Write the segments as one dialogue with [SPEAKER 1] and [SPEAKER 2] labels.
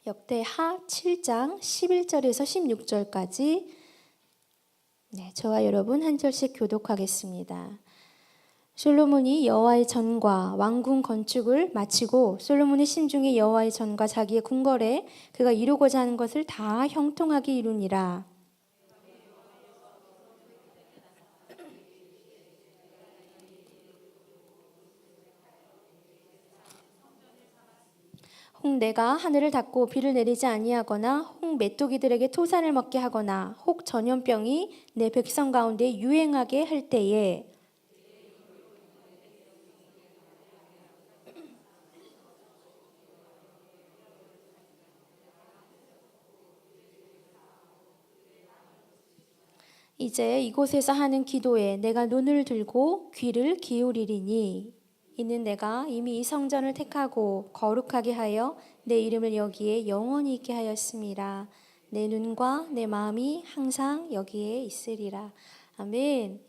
[SPEAKER 1] 역대하 7장 11절에서 16절까지 저와 여러분 한 절씩 교독하겠습니다. 솔로몬이 여호와의 전과 왕궁 건축을 마치고 솔로몬의 심중에 여호와의 전과 자기의 궁궐에 그가 이루고자 하는 것을 다 형통하게 이루니라. 혹 내가 하늘을 닫고 비를 내리지 아니하거나 혹 메뚜기들에게 토산을 먹게 하거나 혹 전염병이 내 백성 가운데 유행하게 할 때에 이제 이곳에서 하는 기도에 내가 눈을 들고 귀를 기울이리니 이는 내가 이미 이 성전을 택하고 거룩하게 하여 내 이름을 여기에 영원히 있게 하였음이라. 내 눈과 내 마음이 항상 여기에 있으리라. 아멘.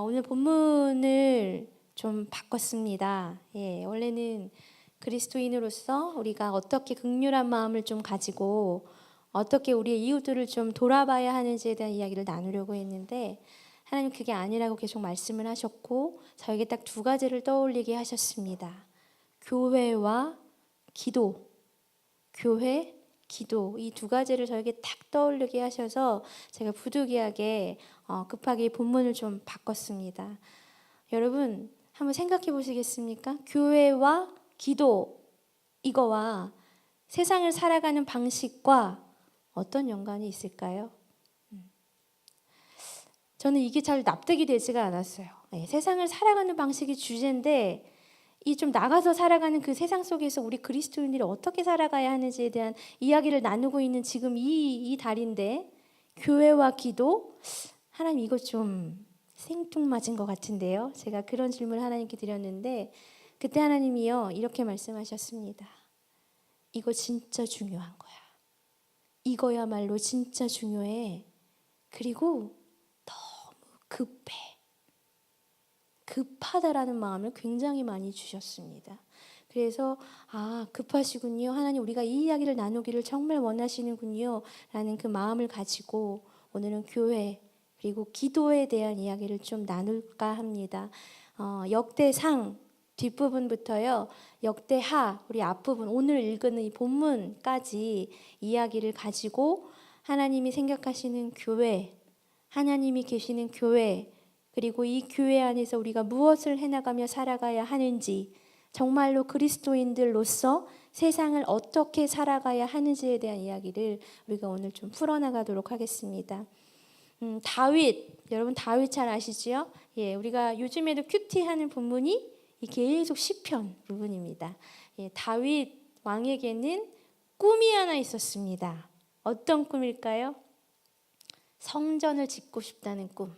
[SPEAKER 1] 오늘 본문을 좀 바꿨습니다. 원래는 그리스도인으로서 우리가 어떻게 긍휼한 마음을 좀 가지고 어떻게 우리의 이웃들을 좀 돌아봐야 하는지에 대한 이야기를 나누려고 했는데 하나님 그게 아니라고 계속 말씀을 하셨고 저에게 딱 두 가지를 떠올리게 하셨습니다. 교회와 기도, 교회, 기도 이 두 가지를 저에게 딱 떠올리게 하셔서 제가 부득이하게 급하게 본문을 좀 바꿨습니다. 여러분 한번 생각해 보시겠습니까? 교회와 기도 이거와 세상을 살아가는 방식과 어떤 연관이 있을까요? 저는 이게 잘 납득이 되지가 않았어요. 세상을 살아가는 방식이 주제인데 이 좀 나가서 살아가는 그 세상 속에서 우리 그리스도인들이 어떻게 살아가야 하는지에 대한 이야기를 나누고 있는 지금 이 달인데 교회와 기도? 하나님 이거 좀 생뚱맞은 것 같은데요. 제가 그런 질문을 하나님께 드렸는데 그때 하나님이요 이렇게 말씀하셨습니다. 이거 진짜 중요한 거야. 이거야말로 진짜 중요해. 그리고 너무 급해. 급하다라는 마음을 굉장히 많이 주셨습니다. 그래서 급하시군요. 하나님 우리가 이 이야기를 나누기를 정말 원하시는군요. 라는 그 마음을 가지고 오늘은 교회 그리고 기도에 대한 이야기를 좀 나눌까 합니다. 역대상 뒷부분부터요. 역대하 우리 앞부분 오늘 읽은 이 본문까지 이야기를 가지고 하나님이 생각하시는 교회, 하나님이 계시는 교회 그리고 이 교회 안에서 우리가 무엇을 해나가며 살아가야 하는지 정말로 그리스도인들로서 세상을 어떻게 살아가야 하는지에 대한 이야기를 우리가 오늘 좀 풀어나가도록 하겠습니다. 다윗, 여러분 다윗 잘 아시죠? 우리가 요즘에도 큐티하는 본문이 계속 시편 부분입니다. 다윗 왕에게는 꿈이 하나 있었습니다. 어떤 꿈일까요? 성전을 짓고 싶다는 꿈.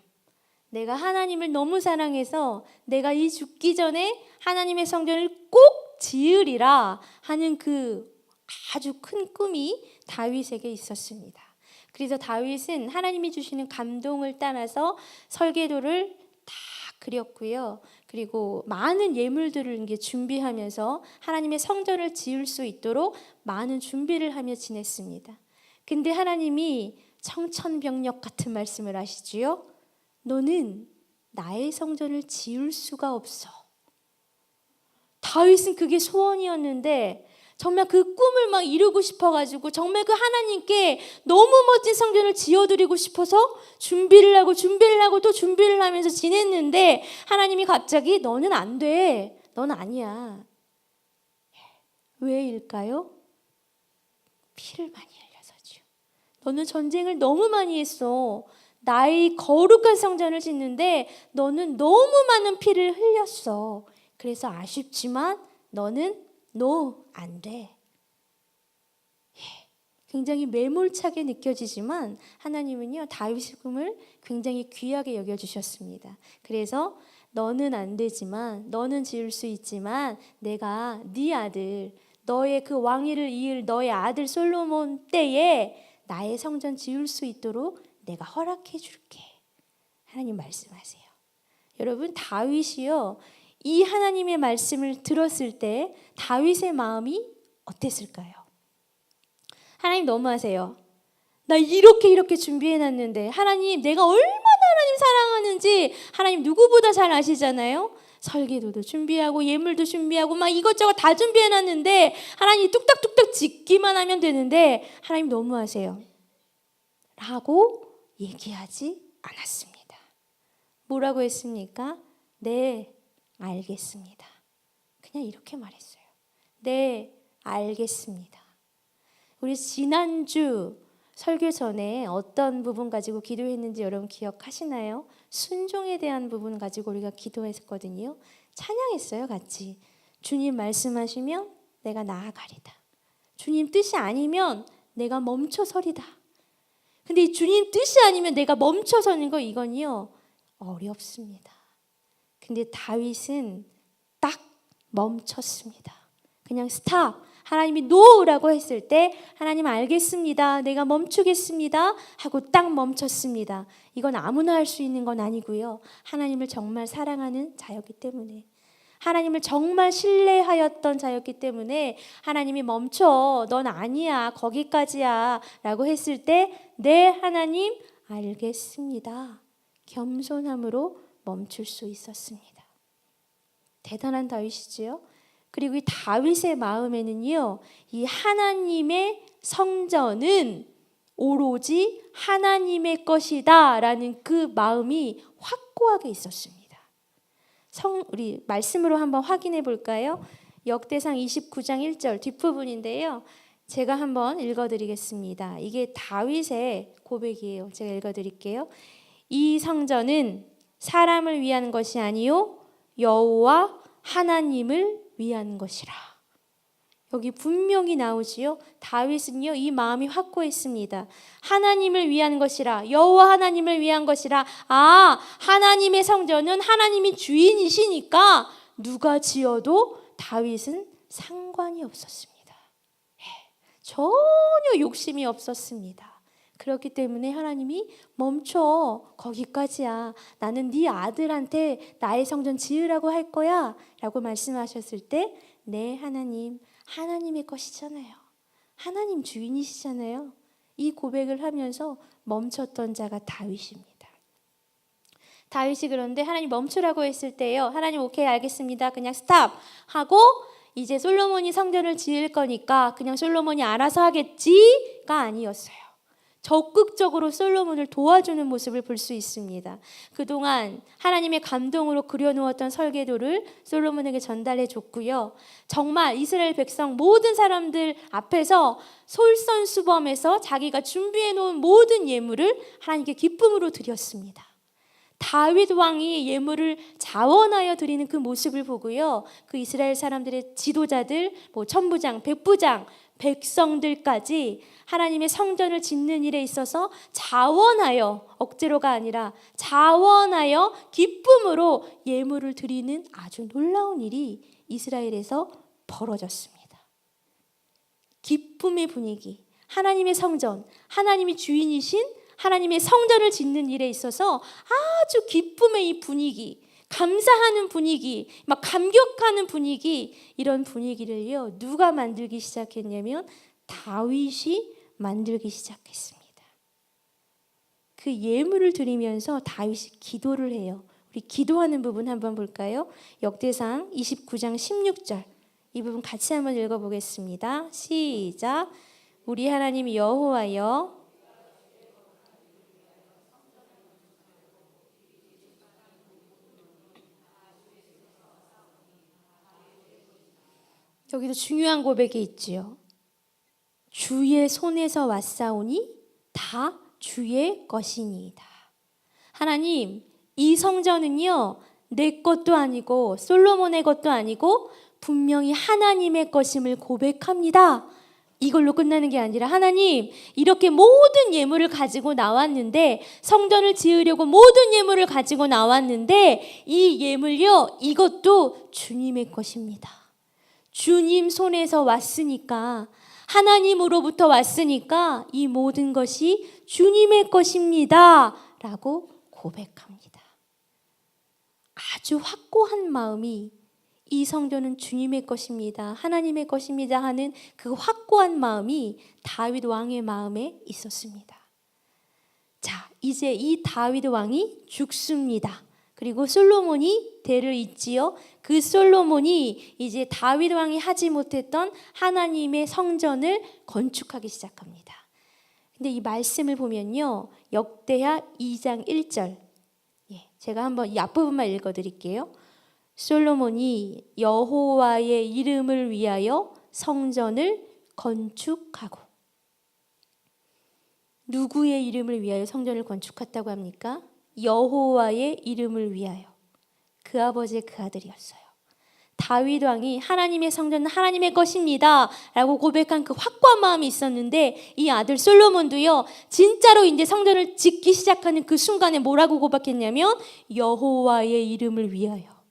[SPEAKER 1] 내가 하나님을 너무 사랑해서 내가 이 죽기 전에 하나님의 성전을 꼭 지으리라 하는 그 아주 큰 꿈이 다윗에게 있었습니다. 그래서 다윗은 하나님이 주시는 감동을 따라서 설계도를 다 그렸고요. 그리고 많은 예물들을 준비하면서 하나님의 성전을 지을 수 있도록 많은 준비를 하며 지냈습니다. 근데 하나님이 청천벽력 같은 말씀을 하시지요. 너는 나의 성전을 지을 수가 없어. 다윗은 그게 소원이었는데 정말 그 꿈을 막 이루고 싶어가지고 정말 그 하나님께 너무 멋진 성전을 지어드리고 싶어서 준비를 하고 또 준비를 하면서 지냈는데 하나님이 갑자기 너는 안 돼. 넌 아니야. 왜일까요? 피를 많이 흘려서죠. 너는 전쟁을 너무 많이 했어. 나의 거룩한 성전을 짓는데 너는 너무 많은 피를 흘렸어. 그래서 아쉽지만 너는 안 돼. 굉장히 매몰차게 느껴지지만 하나님은요 다윗의 꿈을 굉장히 귀하게 여겨주셨습니다. 그래서 너는 안 되지만 너는 지을 수 있지만 내가 네 아들 너의 그 왕위를 이을 너의 아들 솔로몬 때에 나의 성전 지을 수 있도록 내가 허락해 줄게. 하나님 말씀하세요. 여러분 다윗이요 이 하나님의 말씀을 들었을 때 다윗의 마음이 어땠을까요? 하나님 너무하세요. 나 이렇게 준비해놨는데 하나님 내가 얼마나 하나님 사랑하는지 하나님 누구보다 잘 아시잖아요. 설계도도 준비하고 예물도 준비하고 막 이것저것 다 준비해놨는데 하나님 뚝딱뚝딱 짓기만 하면 되는데 하나님 너무하세요 라고 얘기하지 않았습니다. 뭐라고 했습니까? 네, 알겠습니다. 그냥 이렇게 말했어요. 네, 알겠습니다. 우리 지난주 설교 전에 어떤 부분 가지고 기도했는지 여러분 기억하시나요? 순종에 대한 부분 가지고 우리가 기도했거든요. 찬양했어요, 같이. 주님 말씀하시면 내가 나아가리다. 주님 뜻이 아니면 내가 멈춰서리다. 근데 이 주님 뜻이 아니면 내가 멈춰서는 거 이건요 어렵습니다. 근데 다윗은 딱 멈췄습니다. 그냥 스탑. 하나님이 노라고 했을 때 하나님 알겠습니다. 내가 멈추겠습니다. 하고 딱 멈췄습니다. 이건 아무나 할 수 있는 건 아니고요. 하나님을 정말 사랑하는 자였기 때문에 하나님을 정말 신뢰하였던 자였기 때문에 하나님이 멈춰. 넌 아니야. 거기까지야. 라고 했을 때 네 하나님 알겠습니다. 겸손함으로 멈출 수 있었습니다. 대단한 다윗이지요. 그리고 이 다윗의 마음에는요, 이 하나님의 성전은 오로지 하나님의 것이다 라는 그 마음이 확고하게 있었습니다. 우리 말씀으로 한번 확인해 볼까요? 역대상 29장 1절 뒷부분인데요. 제가 한번 읽어드리겠습니다. 이게 다윗의 고백이에요. 제가 읽어드릴게요. 이 성전은 사람을 위한 것이 아니요 여호와 하나님을 위한 것이라. 여기 분명히 나오지요. 다윗은요 이 마음이 확고했습니다. 하나님을 위한 것이라. 여호와 하나님을 위한 것이라. 아, 하나님의 성전은 하나님이 주인이시니까 누가 지어도 다윗은 상관이 없었습니다. 전혀 욕심이 없었습니다. 그렇기 때문에 하나님이 멈춰. 거기까지야. 나는 네 아들한테 나의 성전 지으라고 할 거야 라고 말씀하셨을 때 네 하나님, 하나님의 것이잖아요. 하나님 주인이시잖아요. 이 고백을 하면서 멈췄던 자가 다윗입니다. 다윗이 그런데 하나님 멈추라고 했을 때요, 하나님 오케이 알겠습니다. 그냥 스탑 하고 이제 솔로몬이 성전을 지을 거니까 그냥 솔로몬이 알아서 하겠지가 아니었어요. 적극적으로 솔로몬을 도와주는 모습을 볼 수 있습니다. 그동안 하나님의 감동으로 그려놓았던 설계도를 솔로몬에게 전달해 줬고요. 정말 이스라엘 백성 모든 사람들 앞에서 솔선수범해서 자기가 준비해 놓은 모든 예물을 하나님께 기쁨으로 드렸습니다. 다윗 왕이 예물을 자원하여 드리는 그 모습을 보고요, 그 이스라엘 사람들의 지도자들, 천부장, 백부장, 백성들까지 하나님의 성전을 짓는 일에 있어서 자원하여, 억지로가 아니라 자원하여 기쁨으로 예물을 드리는 아주 놀라운 일이 이스라엘에서 벌어졌습니다. 기쁨의 분위기, 하나님의 성전, 하나님이 주인이신 하나님의 성전을 짓는 일에 있어서 아주 기쁨의 이 분위기, 감사하는 분위기, 막 감격하는 분위기, 이런 분위기를요 누가 만들기 시작했냐면 다윗이 만들기 시작했습니다. 그 예물을 드리면서 다윗이 기도를 해요. 우리 기도하는 부분 한번 볼까요? 역대상 29장 16절 이 부분 같이 한번 읽어보겠습니다. 시작. 우리 하나님 여호와여, 여기도 중요한 고백이 있지요. 주의 손에서 왔사오니 다 주의 것이니이다. 하나님, 이 성전은요 내 것도 아니고 솔로몬의 것도 아니고 분명히 하나님의 것임을 고백합니다. 이걸로 끝나는 게 아니라 하나님, 이렇게 모든 예물을 가지고 나왔는데, 성전을 지으려고 모든 예물을 가지고 나왔는데 이 예물요 이것도 주님의 것입니다. 주님 손에서 왔으니까, 하나님으로부터 왔으니까 이 모든 것이 주님의 것입니다 라고 고백합니다. 아주 확고한 마음이 이 성전은 주님의 것입니다. 하나님의 것입니다 하는 그 확고한 마음이 다윗 왕의 마음에 있었습니다. 자, 이제 이 다윗 왕이 죽습니다. 그리고 솔로몬이 대를 잇지요. 그 솔로몬이 이제 다윗 왕이 하지 못했던 하나님의 성전을 건축하기 시작합니다. 근데 이 말씀을 보면요, 역대하 2장 1절, 제가 한번 이 앞부분만 읽어드릴게요. 솔로몬이 여호와의 이름을 위하여 성전을 건축하고. 누구의 이름을 위하여 성전을 건축했다고 합니까? 여호와의 이름을 위하여. 그 아버지의 그 아들이었어요. 다윗 왕이 하나님의 성전은 하나님의 것입니다 라고 고백한 그 확고한 마음이 있었는데, 이 아들 솔로몬도요, 진짜로 이제 성전을 짓기 시작하는 그 순간에 뭐라고 고백했냐면 여호와의 이름을 위하여.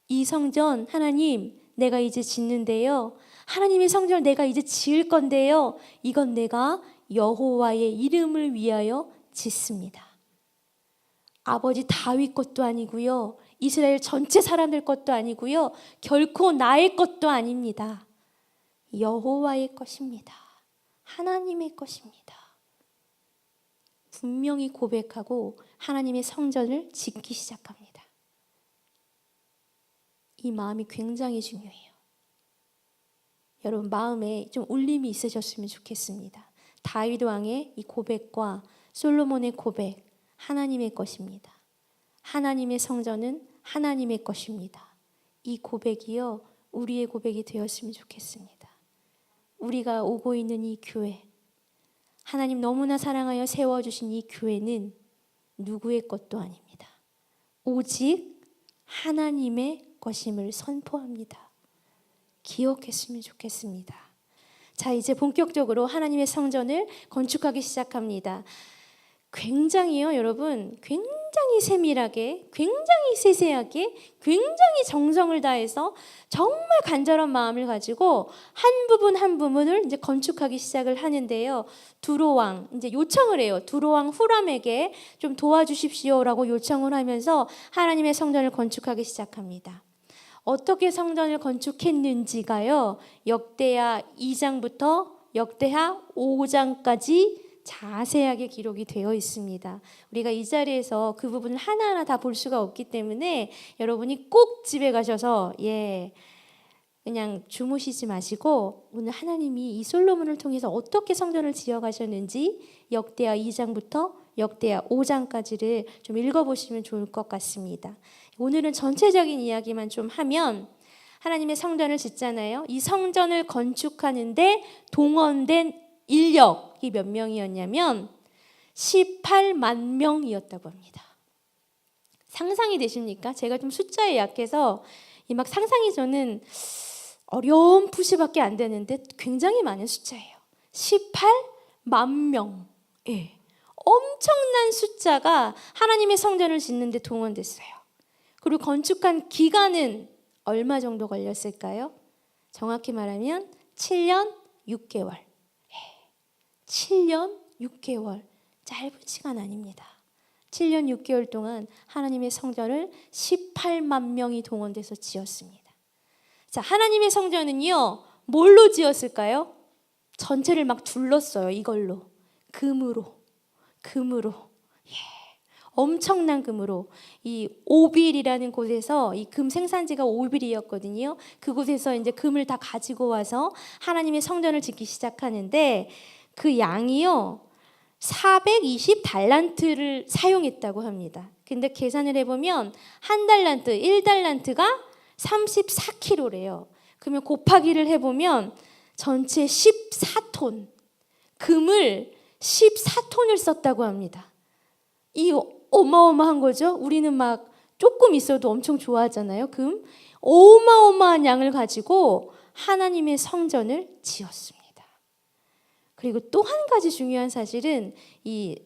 [SPEAKER 1] 이 성전 하나님, 내가 이제 짓는데요, 하나님의 성전을 내가 이제 지을 건데요, 이건 내가 여호와의 이름을 위하여 짓습니다. 아버지 다윗 것도 아니고요, 이스라엘 전체 사람들 것도 아니고요, 결코 나의 것도 아닙니다. 여호와의 것입니다. 하나님의 것입니다. 분명히 고백하고 하나님의 성전을 짓기 시작합니다. 이 마음이 굉장히 중요해요. 여러분 마음에 좀 울림이 있으셨으면 좋겠습니다. 다윗 왕의 이 고백과 솔로몬의 고백, 하나님의 것입니다. 하나님의 성전은 하나님의 것입니다. 이 고백이요, 우리의 고백이 되었으면 좋겠습니다. 우리가 오고 있는 이 교회, 하나님 너무나 사랑하여 세워주신 이 교회는 누구의 것도 아닙니다. 오직 하나님의 것임을 선포합니다. 기억했으면 좋겠습니다. 자, 이제 본격적으로 하나님의 성전을 건축하기 시작합니다. 굉장히요, 여러분, 굉장히 세밀하게, 굉장히 세세하게, 굉장히 정성을 다해서 정말 간절한 마음을 가지고 한 부분 한 부분을 이제 건축하기 시작을 하는데요. 두로왕, 이제 요청을 해요. 두로왕 후람에게 좀 도와주십시오라고 요청을 하면서 하나님의 성전을 건축하기 시작합니다. 어떻게 성전을 건축했는지가요, 역대하 2장부터 역대하 5장까지 자세하게 기록이 되어 있습니다. 우리가 이 자리에서 그 부분을 하나하나 다 볼 수가 없기 때문에 여러분이 꼭 집에 가셔서 그냥 주무시지 마시고 오늘 하나님이 이 솔로몬을 통해서 어떻게 성전을 지어가셨는지 역대하 2장부터 역대하 5장까지를 좀 읽어보시면 좋을 것 같습니다. 오늘은 전체적인 이야기만 좀 하면, 하나님의 성전을 짓잖아요. 이 성전을 건축하는데 동원된 인력이 몇 명이었냐면 18만 명이었다고 합니다. 상상이 되십니까? 제가 좀 숫자에 약해서 막 상상이 저는 어렴풋이밖에 안 되는데 굉장히 많은 숫자예요. 18만 명. 엄청난 숫자가 하나님의 성전을 짓는 데 동원됐어요. 그리고 건축한 기간은 얼마 정도 걸렸을까요? 정확히 말하면 7년 6개월. 7년 6개월. 짧은 시간 아닙니다. 7년 6개월 동안 하나님의 성전을 18만 명이 동원돼서 지었습니다. 자, 하나님의 성전은요, 뭘로 지었을까요? 전체를 막 둘렀어요. 이걸로. 금으로. 엄청난 금으로. 이 오빌이라는 곳에서, 이 금 생산지가 오빌이었거든요. 그곳에서 이제 금을 다 가지고 와서 하나님의 성전을 짓기 시작하는데, 그 양이요 420달란트를 사용했다고 합니다. 근데 계산을 해보면 한 달란트, 1달란트가 34kg래요. 그러면 곱하기를 해보면 전체 14톤, 금을 14톤을 썼다고 합니다. 이 어마어마한 거죠. 우리는 막 조금 있어도 엄청 좋아하잖아요. 금. 어마어마한 양을 가지고 하나님의 성전을 지었습니다. 그리고 또 한 가지 중요한 사실은 이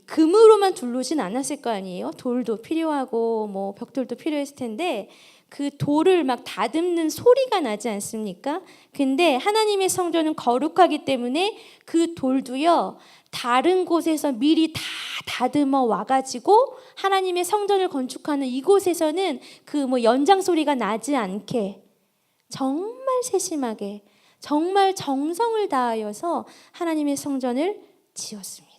[SPEAKER 1] 금으로만 둘르진 않았을 거 아니에요. 돌도 필요하고 뭐 벽돌도 필요했을 텐데 그 돌을 막 다듬는 소리가 나지 않습니까? 근데 하나님의 성전은 거룩하기 때문에 그 돌도요, 다른 곳에서 미리 다 다듬어 와가지고 하나님의 성전을 건축하는 이곳에서는 그 뭐 연장 소리가 나지 않게 정말 세심하게 정말 정성을 다하여서 하나님의 성전을 지었습니다.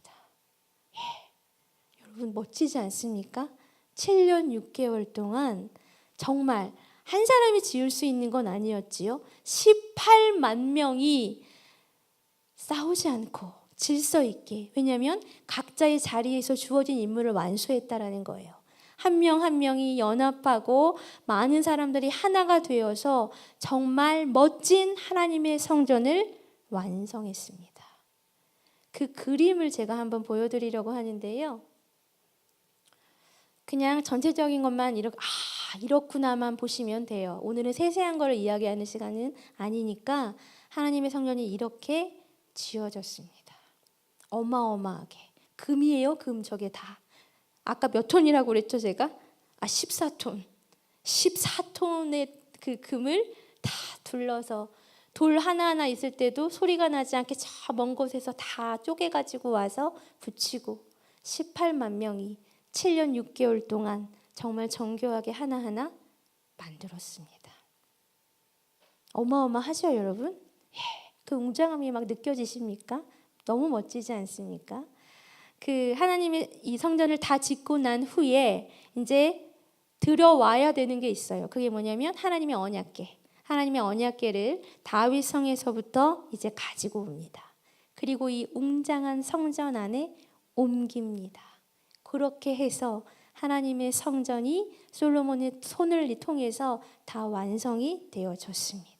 [SPEAKER 1] 여러분 멋지지 않습니까? 7년 6개월 동안 정말 한 사람이 지을 수 있는 건 아니었지요. 18만 명이 싸우지 않고 질서 있게, 왜냐하면 각자의 자리에서 주어진 임무를 완수했다라는 거예요. 한 명 한 명이 연합하고 많은 사람들이 하나가 되어서 정말 멋진 하나님의 성전을 완성했습니다. 그 그림을 제가 한번 보여드리려고 하는데요. 그냥 전체적인 것만 이렇구나만 보시면 돼요. 오늘은 세세한 걸 이야기하는 시간은 아니니까 하나님의 성전이 이렇게 지어졌습니다. 어마어마하게. 금이에요, 금. 저게 다. 아까 몇 톤이라고 그랬죠, 제가? 14톤. 14톤의 그 금을 다 둘러서 돌 하나하나 있을 때도 소리가 나지 않게 저 먼 곳에서 다 쪼개가지고 와서 붙이고 18만 명이 7년 6개월 동안 정말 정교하게 하나하나 만들었습니다. 어마어마하죠, 여러분? 그 웅장함이 막 느껴지십니까? 너무 멋지지 않습니까? 그 하나님의 이 성전을 다 짓고 난 후에 이제 들어와야 되는 게 있어요. 그게 뭐냐면 하나님의 언약궤. 하나님의 언약궤를 다윗 성에서부터 이제 가지고 옵니다. 그리고 이 웅장한 성전 안에 옮깁니다. 그렇게 해서 하나님의 성전이 솔로몬의 손을 통해서 다 완성이 되어졌습니다.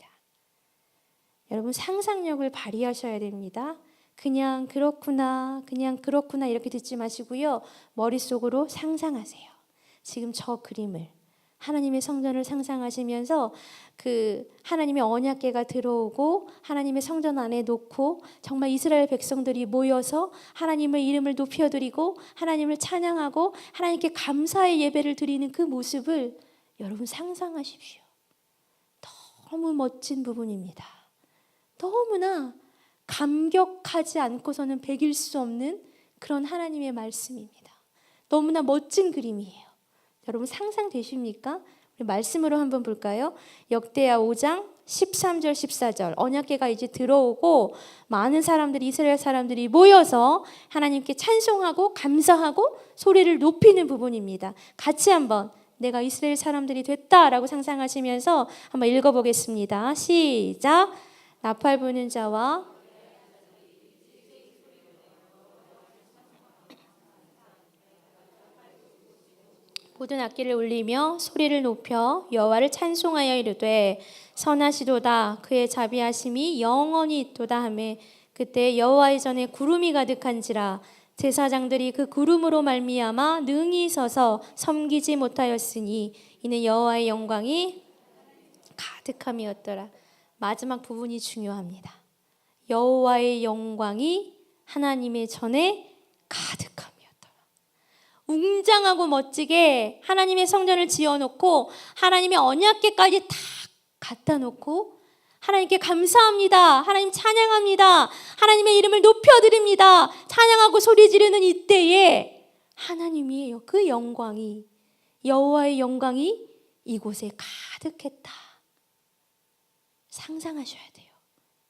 [SPEAKER 1] 여러분 상상력을 발휘하셔야 됩니다. 그냥 그렇구나 이렇게 듣지 마시고요. 머릿속으로 상상하세요. 지금 저 그림을 하나님의 성전을 상상하시면서 그 하나님의 언약궤가 들어오고 하나님의 성전 안에 놓고 정말 이스라엘 백성들이 모여서 하나님의 이름을 높여드리고 하나님을 찬양하고 하나님께 감사의 예배를 드리는 그 모습을 여러분 상상하십시오. 너무 멋진 부분입니다. 너무나 감격하지 않고서는 배길 수 없는 그런 하나님의 말씀입니다. 너무나 멋진 그림이에요. 여러분 상상되십니까? 우리 말씀으로 한번 볼까요? 역대하 5장 13절 14절 언약궤가 이제 들어오고 많은 사람들이 이스라엘 사람들이 모여서 하나님께 찬송하고 감사하고 소리를 높이는 부분입니다. 같이 한번 내가 이스라엘 사람들이 됐다라고 상상하시면서 한번 읽어보겠습니다. 시작. 나팔 부는 자와 모든 악기를 울리며 소리를 높여 여호와를 찬송하여 이르되 선하시도다 그의 자비하심이 영원히 있도다 하매 그때 여호와의 전에 구름이 가득한지라 제사장들이 그 구름으로 말미암아 능히 서서 섬기지 못하였으니 이는 여호와의 영광이 가득함이었더라. 마지막 부분이 중요합니다. 여호와의 영광이 하나님의 전에 가득함이었더라. 웅장하고 멋지게 하나님의 성전을 지어놓고 하나님의 언약궤까지 다 갖다 놓고 하나님께 감사합니다. 하나님 찬양합니다. 하나님의 이름을 높여드립니다. 찬양하고 소리 지르는 이때에 하나님이에요. 그 영광이 여호와의 영광이 이곳에 가득했다. 상상하셔야 돼요.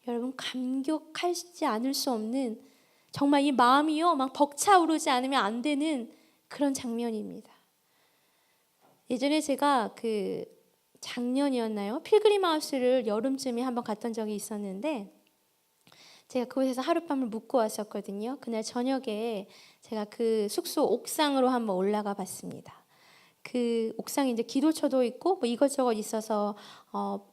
[SPEAKER 1] 여러분 감격하시지 않을 수 없는 정말 이 마음이요 막 벅차오르지 않으면 안 되는 그런 장면입니다. 예전에 제가 작년이었나요? 필그림 하우스를 여름쯤에 한번 갔던 적이 있었는데 제가 그곳에서 하룻밤을 묵고 왔었거든요. 그날 저녁에 제가 그 숙소 옥상으로 한번 올라가 봤습니다. 그 옥상에 이제 기도처도 있고 뭐 이것저것 있어서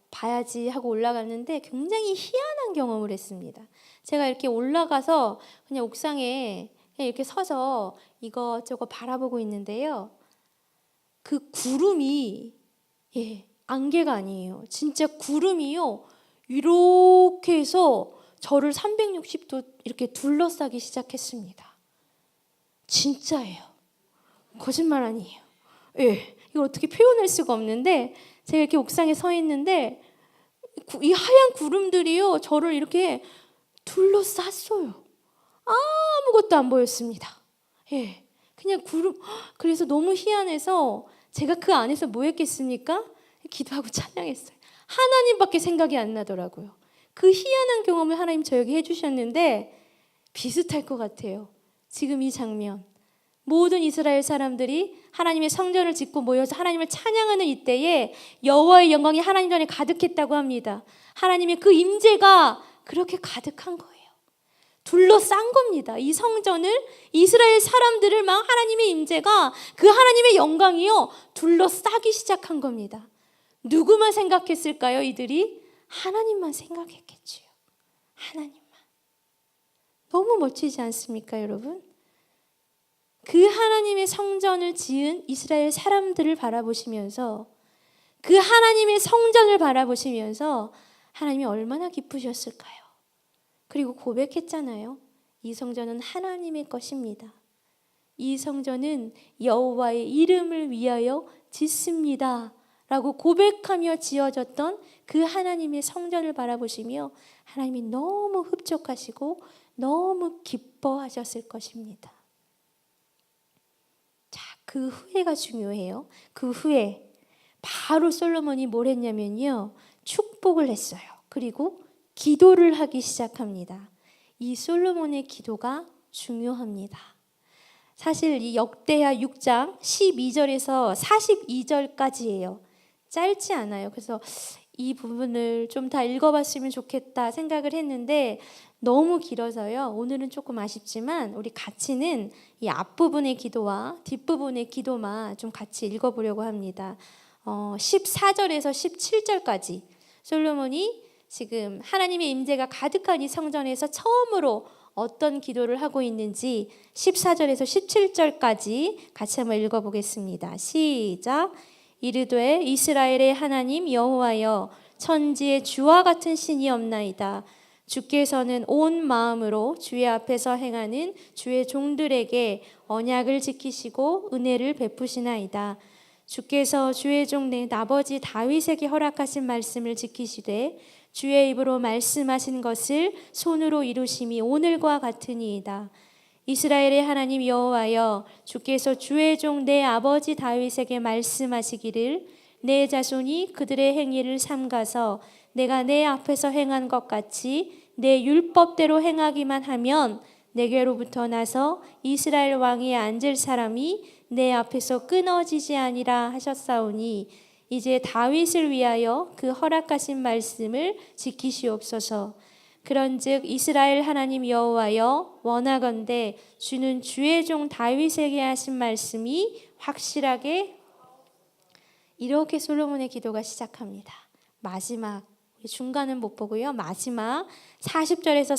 [SPEAKER 1] 봐야지 하고 올라갔는데 굉장히 희한한 경험을 했습니다. 제가 이렇게 올라가서 그냥 옥상에 그냥 이렇게 서서 이것저것 바라보고 있는데요. 그 구름이 안개가 아니에요. 진짜 구름이요. 이렇게 해서 저를 360도 이렇게 둘러싸기 시작했습니다. 진짜예요. 거짓말 아니에요. 이걸 어떻게 표현할 수가 없는데 제가 이렇게 옥상에 서 있는데 이 하얀 구름들이요. 저를 이렇게 둘러쌌어요. 아무것도 안 보였습니다. 예, 그냥 구름. 그래서 너무 희한해서 제가 그 안에서 뭐 했겠습니까? 기도하고 찬양했어요. 하나님밖에 생각이 안 나더라고요. 그 희한한 경험을 하나님 저에게 해주셨는데 비슷할 것 같아요. 지금 이 장면, 모든 이스라엘 사람들이 하나님의 성전을 짓고 모여서 하나님을 찬양하는 이때에 여호와의 영광이 하나님 전에 가득했다고 합니다. 하나님의 그 임재가 그렇게 가득한 거예요. 둘러싼 겁니다. 이 성전을, 이스라엘 사람들을 막 하나님의 임재가, 그 하나님의 영광이요 둘러싸기 시작한 겁니다. 누구만 생각했을까요? 이들이 하나님만 생각했겠지요. 하나님만. 너무 멋지지 않습니까, 여러분? 그 하나님의 성전을 지은 이스라엘 사람들을 바라보시면서, 그 하나님의 성전을 바라보시면서 하나님이 얼마나 기쁘셨을까요? 그리고 고백했잖아요. 이 성전은 하나님의 것입니다. 이 성전은 여호와의 이름을 위하여 짓습니다 라고 고백하며 지어졌던 그 하나님의 성전을 바라보시며 하나님이 너무 흡족하시고 너무 기뻐하셨을 것입니다. 자, 그 후회가 중요해요. 그 후에 바로 솔로몬이 뭘 했냐면요, 축복을 했어요. 그리고 기도를 하기 시작합니다. 이 솔로몬의 기도가 중요합니다. 사실 이 역대하 6장 12절에서 42절까지예요. 짧지 않아요. 그래서 이 부분을 좀 다 읽어봤으면 좋겠다 생각을 했는데 너무 길어서요. 오늘은 조금 아쉽지만 우리 같이는 이 앞부분의 기도와 뒷부분의 기도만 좀 같이 읽어보려고 합니다. 14절에서 17절까지 솔로몬이 지금 하나님의 임재가 가득한 이 성전에서 처음으로 어떤 기도를 하고 있는지 14절에서 17절까지 같이 한번 읽어보겠습니다. 시작. 이르되 이스라엘의 하나님 여호와여, 천지에 주와 같은 신이 없나이다. 주께서는 온 마음으로 주의 앞에서 행하는 주의 종들에게 언약을 지키시고 은혜를 베푸시나이다. 주께서 주의 종 내 아버지 다윗에게 허락하신 말씀을 지키시되 주의 입으로 말씀하신 것을 손으로 이루심이 오늘과 같으니이다. 이스라엘의 하나님 여호와여, 주께서 주의 종 내 아버지 다윗에게 말씀하시기를 내 자손이 그들의 행위를 삼가서 내가 내 앞에서 행한 것 같이 내 율법대로 행하기만 하면 내게로부터 나서 이스라엘 왕위에 앉을 사람이 내 앞에서 끊어지지 아니라 하셨사오니 이제 다윗을 위하여 그 허락하신 말씀을 지키시옵소서. 그런즉 이스라엘 하나님 여호와여, 원하건대 주는 주의 종 다윗에게 하신 말씀이 확실하게. 이렇게 솔로몬의 기도가 시작합니다. 마지막, 중간은 못 보고요, 마지막 40절에서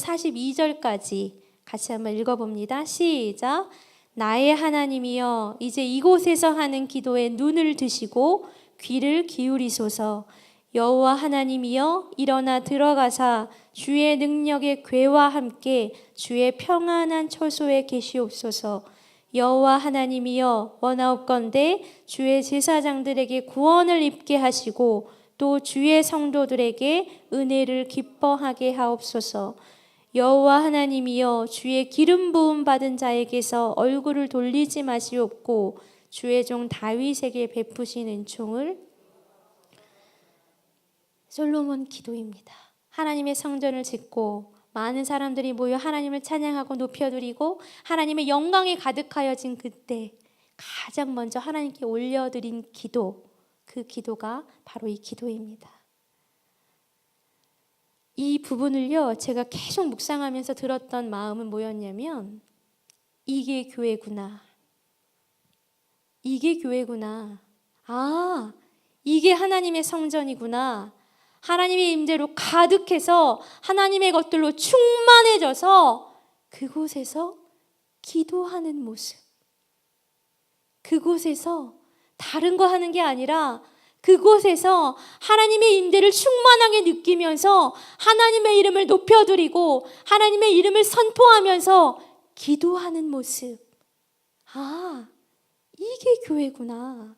[SPEAKER 1] 42절까지 같이 한번 읽어봅니다. 시작. 나의 하나님이여, 이제 이곳에서 하는 기도에 눈을 드시고 귀를 기울이소서. 여호와 하나님이여, 일어나 들어가사 주의 능력의 궤와 함께 주의 평안한 처소에 계시옵소서. 여호와 하나님이여, 원하옵건대 주의 제사장들에게 구원을 입게 하시고 또 주의 성도들에게 은혜를 기뻐하게 하옵소서. 여호와 하나님이여, 주의 기름 부음 받은 자에게서 얼굴을 돌리지 마시옵고 주의 종 다윗에게 베푸신 은총을. 솔로몬 기도입니다. 하나님의 성전을 짓고 많은 사람들이 모여 하나님을 찬양하고 높여드리고 하나님의 영광이 가득하여진 그때 가장 먼저 하나님께 올려드린 기도, 그 기도가 바로 이 기도입니다. 이 부분을요, 제가 계속 묵상하면서 들었던 마음은 뭐였냐면, 이게 교회구나. 이게 교회구나. 아, 이게 하나님의 성전이구나. 하나님의 임재로 가득해서 하나님의 것들로 충만해져서 그곳에서 기도하는 모습. 그곳에서 다른 거 하는 게 아니라 그곳에서 하나님의 임재를 충만하게 느끼면서 하나님의 이름을 높여드리고 하나님의 이름을 선포하면서 기도하는 모습. 아, 이게 교회구나.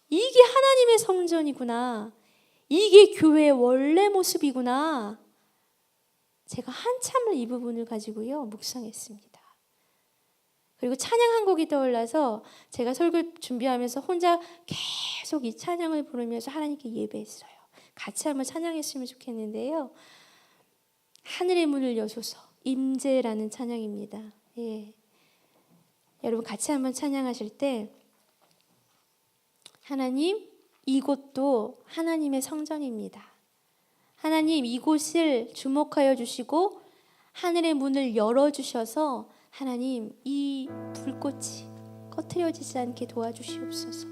[SPEAKER 1] 이게 하나님의 성전이구나. 이게 교회의 원래 모습이구나. 제가 한참을 이 부분을 가지고요 묵상했습니다. 그리고 찬양 한 곡이 떠올라서 제가 설교 준비하면서 혼자 계속 이 찬양을 부르면서 하나님께 예배했어요. 같이 한번 찬양했으면 좋겠는데요. 하늘의 문을 여소서, 임재라는 찬양입니다. 예. 여러분 같이 한번 찬양하실 때, 하나님, 이곳도 하나님의 성전입니다. 하나님, 이곳을 주목하여 주시고 하늘의 문을 열어주셔서 하나님, 이 불꽃이 꺼트려지지 않게 도와주시옵소서.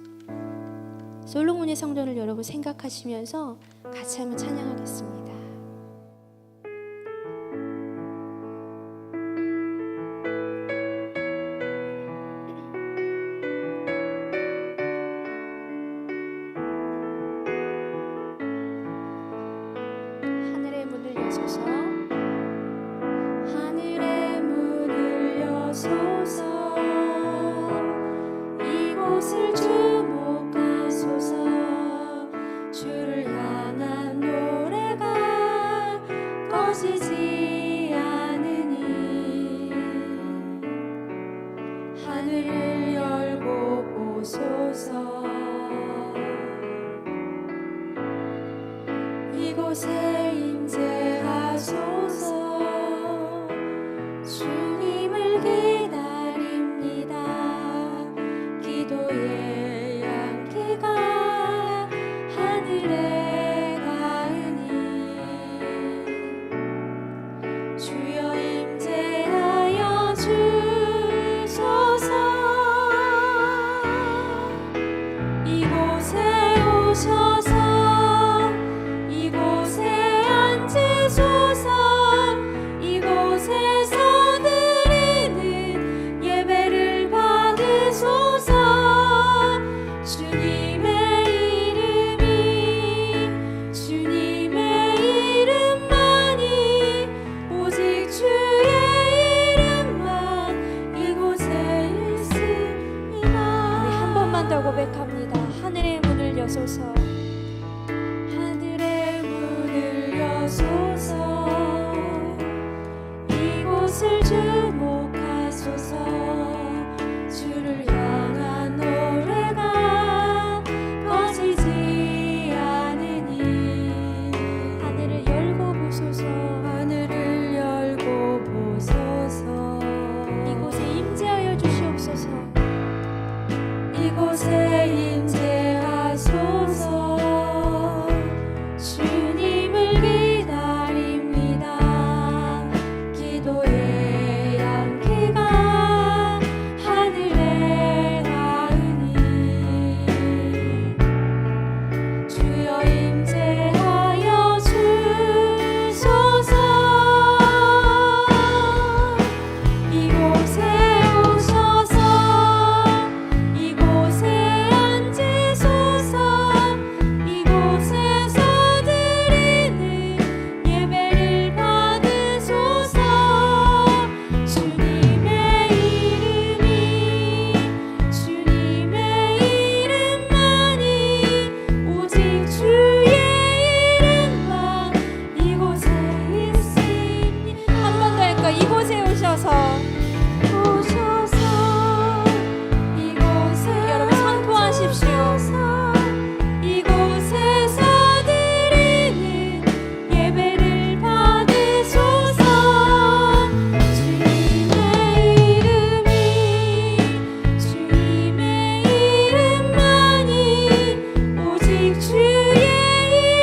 [SPEAKER 1] 솔로몬의 성전을 여러분 생각하시면서 같이 한번 찬양하겠습니다. 하늘의 문을 여소서, 하늘의 문을 여소서, 이곳을 주목하소서. 주를 향한 노래가 꺼지지 않으니 하늘을 열고 보소서. 이곳에 임재하소서. 주님을 기다립니다. 기도의 향기가 하늘에 닿으니 주여 임재하여 주소서. 이곳에 오셔서 이곳에 앉으소서. 이곳에서 드리는 예배를 받으소서. 주님의 이름만이, 오직 주의 이름만 이곳에 있습니다. 우리 한 번만 더 고백합니다. 하늘의 문을 여소서, 하늘의 문을 여소서. 이곳을 주목하소서. 주를 향한 노래가 꺼지지 않으니 하늘을 열고 보소서. 하늘을 열고 보소서. 이곳에 임재하여 주시옵소서. 이곳에 임재하소서. 주님을 기다립니다. 기도의 향기가 하늘에 닿으니 주여 임재하여 주소서. 이곳에 오셔서 이곳에 앉으소서. 이곳에서 드리는 예배를 받으소서. 주님의 이름만이, 오직 주의 이름만 이곳에 있으니. 한 번 더 할까? 이곳에 오셔서 이곳에 여러분 선포하십시오. 이곳에서 드리는 예배를 받으소서. 주님의 이름만이, 오직 주의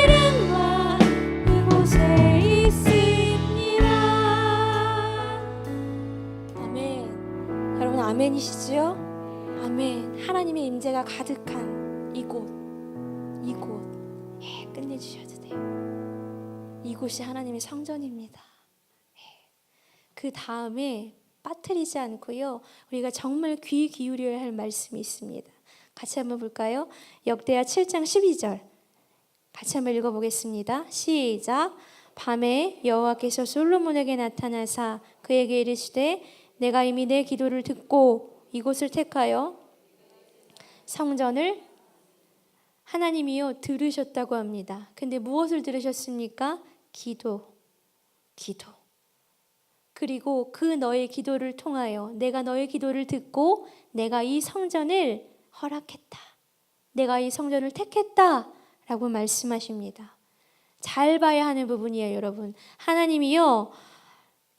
[SPEAKER 1] 이름만 이곳에 있습니다. 아멘. 여러분 아멘이시지요? 아멘. 하나님의 임재가 가득한 이곳 끝내주셔도 돼요. 이곳이 하나님의 성전입니다. 그 다음에 빠뜨리지 않고요, 우리가 정말 귀 기울여야 할 말씀이 있습니다. 같이 한번 볼까요? 역대하 7장 12절 같이 한번 읽어보겠습니다. 시작. 밤에 여호와께서 솔로몬에게 나타나사 그에게 이르시되 내가 이미 내 기도를 듣고 이곳을 택하여 성전을 하나님이요 들으셨다고 합니다. 근데 무엇을 들으셨습니까? 기도. 그리고 그 너의 기도를 통하여 내가 너의 기도를 듣고 내가 이 성전을 허락했다. 내가 이 성전을 택했다 라고 말씀하십니다. 잘 봐야 하는 부분이에요, 여러분. 하나님이요,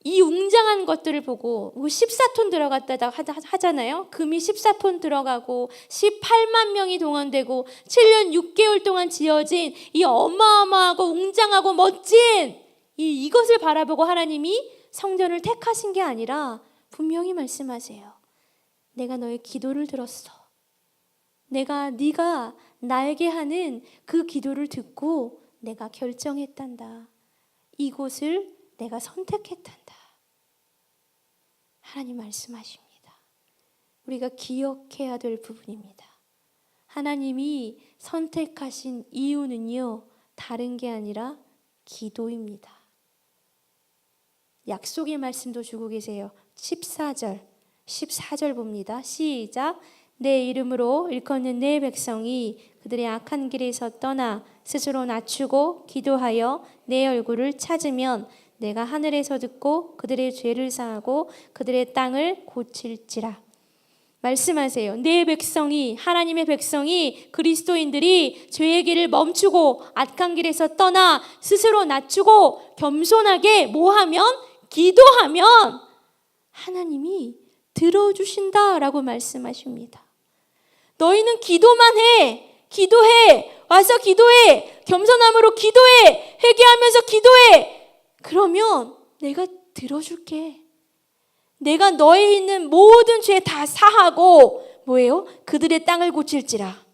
[SPEAKER 1] 이 웅장한 것들을 보고 14톤 들어갔다 하잖아요. 금이 14톤 들어가고 18만 명이 동원되고 7년 6개월 동안 지어진 이 어마어마하고 웅장하고 멋진 이것을 바라보고 하나님이 성전을 택하신 게 아니라 분명히 말씀하세요. 내가 너의 기도를 들었어. 네가 나에게 하는 그 기도를 듣고 내가 결정했단다. 이곳을 내가 선택했단다. 하나님 말씀하십니다. 우리가 기억해야 될 부분입니다. 하나님이 선택하신 이유는요, 다른 게 아니라 기도입니다. 약속의 말씀도 주고 계세요. 14절 봅니다. 시작. 내 이름으로 일컫는 내 백성이 그들의 악한 길에서 떠나 스스로 낮추고 기도하여 내 얼굴을 찾으면 내가 하늘에서 듣고 그들의 죄를 사하고 그들의 땅을 고칠지라. 말씀하세요. 내 백성이, 하나님의 백성이, 그리스도인들이 죄의 길을 멈추고 악한 길에서 떠나 스스로 낮추고 겸손하게 뭐하면? 기도하면 하나님이 들어주신다라고 말씀하십니다. 너희는 기도만 해. 기도해. 와서 기도해. 겸손함으로 기도해. 회개하면서 기도해. 그러면 내가 들어줄게. 내가 너에 있는 모든 죄 다 사하고 뭐예요? 그들의 땅을 고칠지라.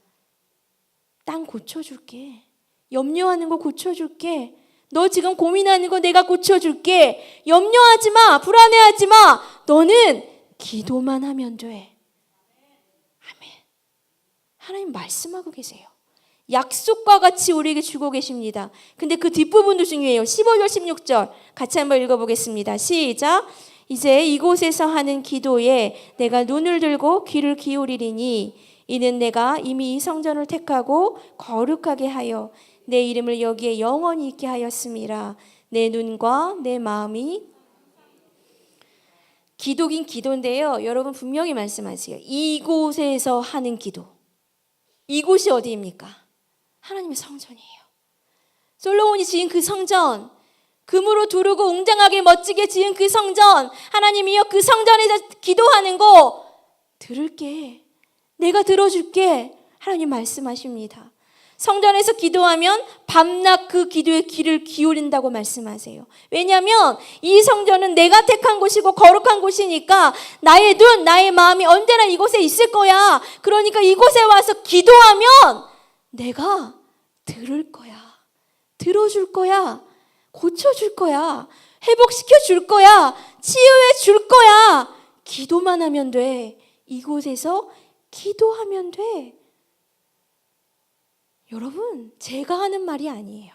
[SPEAKER 1] 땅 고쳐줄게. 염려하는 거 고쳐줄게. 너 지금 고민하는 거 내가 고쳐줄게. 염려하지 마. 불안해하지 마. 너는 기도만 하면 돼. 아멘. 하나님 말씀하고 계세요. 약속과 같이 우리에게 주고 계십니다. 근데 그 뒷부분도 중요해요. 15절 16절 같이 한번 읽어보겠습니다. 시작. 이제 이곳에서 하는 기도에 내가 눈을 들고 귀를 기울이리니 이는 내가 이미 이 성전을 택하고 거룩하게 하여 내 이름을 여기에 영원히 있게 하였음이라. 내 눈과 내 마음이 기도긴 기도인데요. 여러분 분명히 말씀하세요. 이곳에서 하는 기도. 이곳이 어디입니까? 하나님의 성전이에요. 솔로몬이 지은 그 성전, 금으로 두르고 웅장하게 멋지게 지은 그 성전, 하나님이여 그 성전에서 기도하는 거 들을게. 내가 들어줄게. 하나님 말씀하십니다. 성전에서 기도하면 밤낮 그 기도에 귀를 기울인다고 말씀하세요. 왜냐하면 이 성전은 내가 택한 곳이고 거룩한 곳이니까 나의 눈, 나의 마음이 언제나 이곳에 있을 거야. 그러니까 이곳에 와서 기도하면 내가 들을 거야. 들어줄 거야. 고쳐줄 거야. 회복시켜 줄 거야. 치유해 줄 거야. 기도만 하면 돼. 이곳에서 기도하면 돼. 여러분, 제가 하는 말이 아니에요.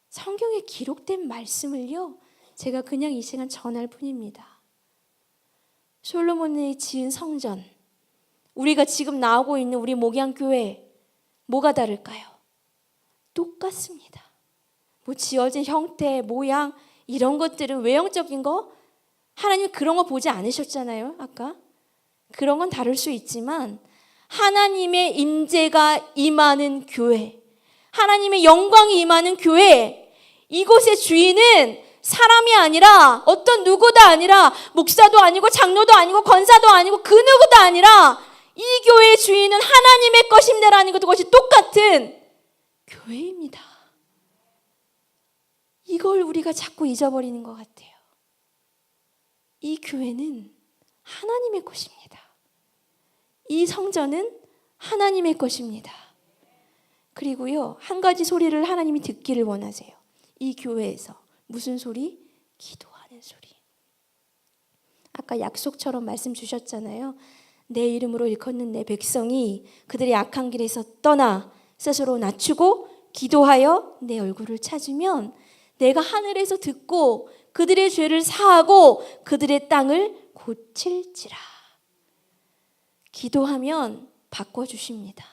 [SPEAKER 1] 성경에 기록된 말씀을요, 제가 그냥 이 시간 전할 뿐입니다. 솔로몬이 지은 성전, 우리가 지금 나오고 있는 우리 목양교회, 뭐가 다를까요? 똑같습니다. 뭐 지어진 형태, 모양, 이런 것들은 외형적인 거, 하나님 그런 거 보지 않으셨잖아요, 아까. 그런 건 다를 수 있지만 하나님의 임재가 임하는 교회, 하나님의 영광이 임하는 교회, 이곳의 주인은 사람이 아니라 어떤 누구도 아니라 목사도 아니고 장로도 아니고 권사도 아니고 그 누구도 아니라 이 교회의 주인은 하나님의 것임이라는 것이 똑같은 교회입니다. 이걸 우리가 자꾸 잊어버리는 것 같아요. 이 교회는 하나님의 것입니다. 이 성전은 하나님의 것입니다. 그리고요, 한 가지 소리를 하나님이 듣기를 원하세요. 이 교회에서 무슨 소리? 기도하는 소리. 아까 약속처럼 말씀 주셨잖아요. 내 이름으로 일컫는 내 백성이 그들의 악한 길에서 떠나 스스로 낮추고 기도하여 내 얼굴을 찾으면 내가 하늘에서 듣고 그들의 죄를 사하고 그들의 땅을 고칠지라. 기도하면 바꿔주십니다.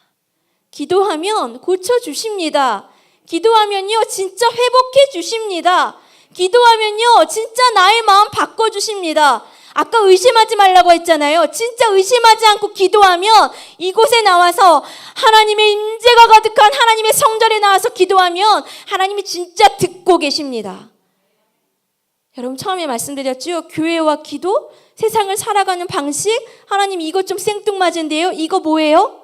[SPEAKER 1] 기도하면 고쳐주십니다. 기도하면요 진짜 회복해 주십니다. 기도하면요, 진짜 나의 마음 바꿔주십니다. 아까 의심하지 말라고 했잖아요. 진짜 의심하지 않고 기도하면 이곳에 나와서 하나님의 임재가 가득한 하나님의 성전에 나와서 기도하면 하나님이 진짜 듣고 계십니다. 여러분, 처음에 말씀드렸죠? 교회와 기도, 세상을 살아가는 방식. 하나님, 이것 좀 생뚱맞은데요? 이거 뭐예요?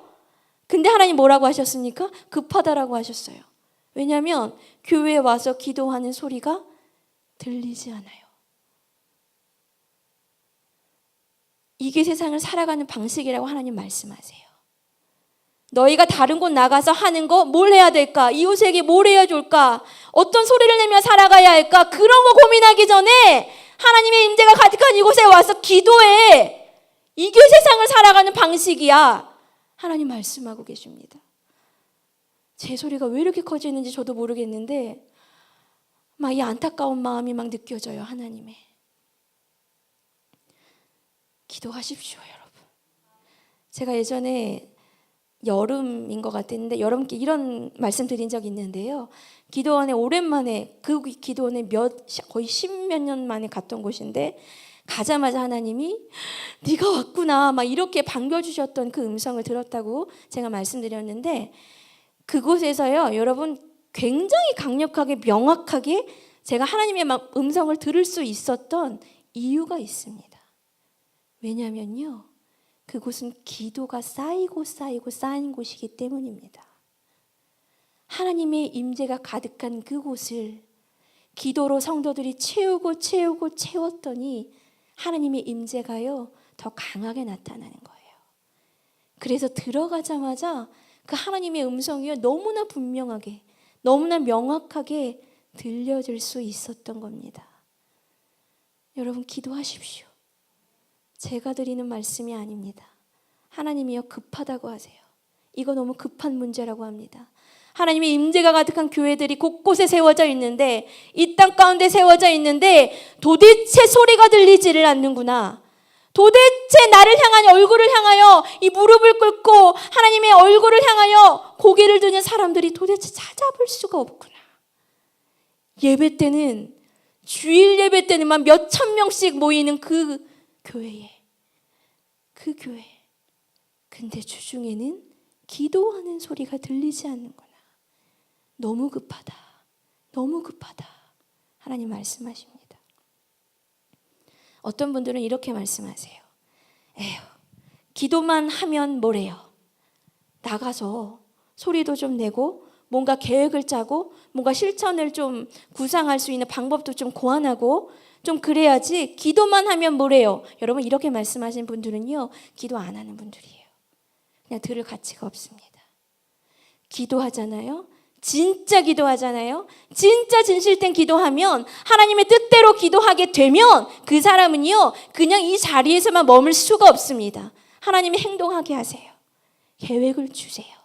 [SPEAKER 1] 근데 하나님 뭐라고 하셨습니까? 급하다라고 하셨어요. 왜냐하면 교회에 와서 기도하는 소리가 들리지 않아요. 이게 세상을 살아가는 방식이라고 하나님 말씀하세요. 너희가 다른 곳 나가서 하는 거 뭘 해야 될까? 이웃에게 뭘 해야 좋을까? 어떤 소리를 내며 살아가야 할까? 그런 거 고민하기 전에 하나님의 임재가 가득한 이곳에 와서 기도해. 이게 세상을 살아가는 방식이야. 하나님 말씀하고 계십니다. 제 소리가 왜 이렇게 커지는지 저도 모르겠는데 막 이 안타까운 마음이 막 느껴져요. 하나님의. 기도하십시오, 여러분. 제가 예전에 여름인 것 같았는데 여름께 이런 말씀 드린 적이 있는데요. 기도원에 오랜만에 그 기도원에 거의 10몇 년 만에 갔던 곳인데 가자마자 하나님이 네가 왔구나 막 이렇게 반겨주셨던 그 음성을 들었다고 제가 말씀드렸는데 그곳에서요, 여러분 굉장히 강력하게 명확하게 제가 하나님의 음성을 들을 수 있었던 이유가 있습니다. 왜냐면요, 그곳은 기도가 쌓이고 쌓인 곳이기 때문입니다. 하나님의 임재가 가득한 그곳을 기도로 성도들이 채웠더니 하나님의 임재가요 더 강하게 나타나는 거예요. 그래서 들어가자마자 그 하나님의 음성이 너무나 분명하게, 너무나 명확하게 들려질 수 있었던 겁니다. 여러분, 기도하십시오. 제가 드리는 말씀이 아닙니다. 하나님이요 급하다고 하세요. 이거 너무 급한 문제라고 합니다. 하나님의 임재가 가득한 교회들이 곳곳에 세워져 있는데, 이 땅 가운데 세워져 있는데 도대체 소리가 들리지를 않는구나. 도대체 나를 향한 얼굴을 향하여 이 무릎을 꿇고 하나님의 얼굴을 향하여 고개를 드는 사람들이 도대체 찾아볼 수가 없구나. 예배 때는, 주일 예배 때는만 몇천 명씩 모이는 그 교회. 근데 주중에는 기도하는 소리가 들리지 않는구나. 너무 급하다. 하나님 말씀하십니다. 어떤 분들은 이렇게 말씀하세요. 에휴, 기도만 하면 뭐래요? 나가서 소리도 좀 내고 뭔가 계획을 짜고 뭔가 실천을 좀 구상할 수 있는 방법도 좀 고안하고 좀 그래야지 기도만 하면 뭐래요? 여러분, 이렇게 말씀하신 분들은요, 기도 안 하는 분들이에요. 그냥 들을 가치가 없습니다. 기도하잖아요. 진짜 기도하잖아요. 진짜 진실된 기도하면, 하나님의 뜻대로 기도하게 되면 그 사람은요 그냥 이 자리에서만 머물 수가 없습니다. 하나님이 행동하게 하세요. 계획을 주세요.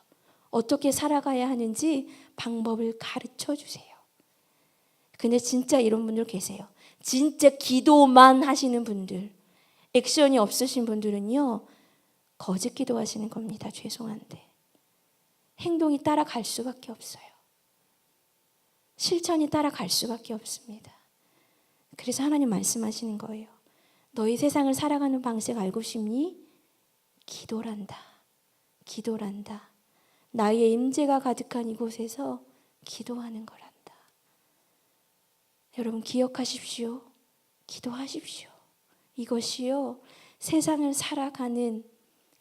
[SPEAKER 1] 어떻게 살아가야 하는지 방법을 가르쳐 주세요. 근데 진짜 이런 분들 계세요. 진짜 기도만 하시는 분들, 액션이 없으신 분들은요 거짓 기도하시는 겁니다. 죄송한데 행동이 따라갈 수밖에 없어요. 실천이 따라갈 수밖에 없습니다. 그래서 하나님 말씀하시는 거예요. 너희 세상을 살아가는 방식 알고 싶니? 기도란다. 나의 임재가 가득한 이곳에서 기도하는 거란다. 여러분, 기억하십시오. 기도하십시오. 이것이요 세상을 살아가는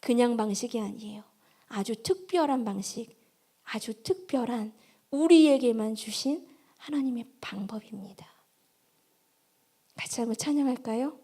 [SPEAKER 1] 그냥 방식이 아니에요. 아주 특별한 방식, 아주 특별한 우리에게만 주신 하나님의 방법입니다. 같이 한번 찬양할까요?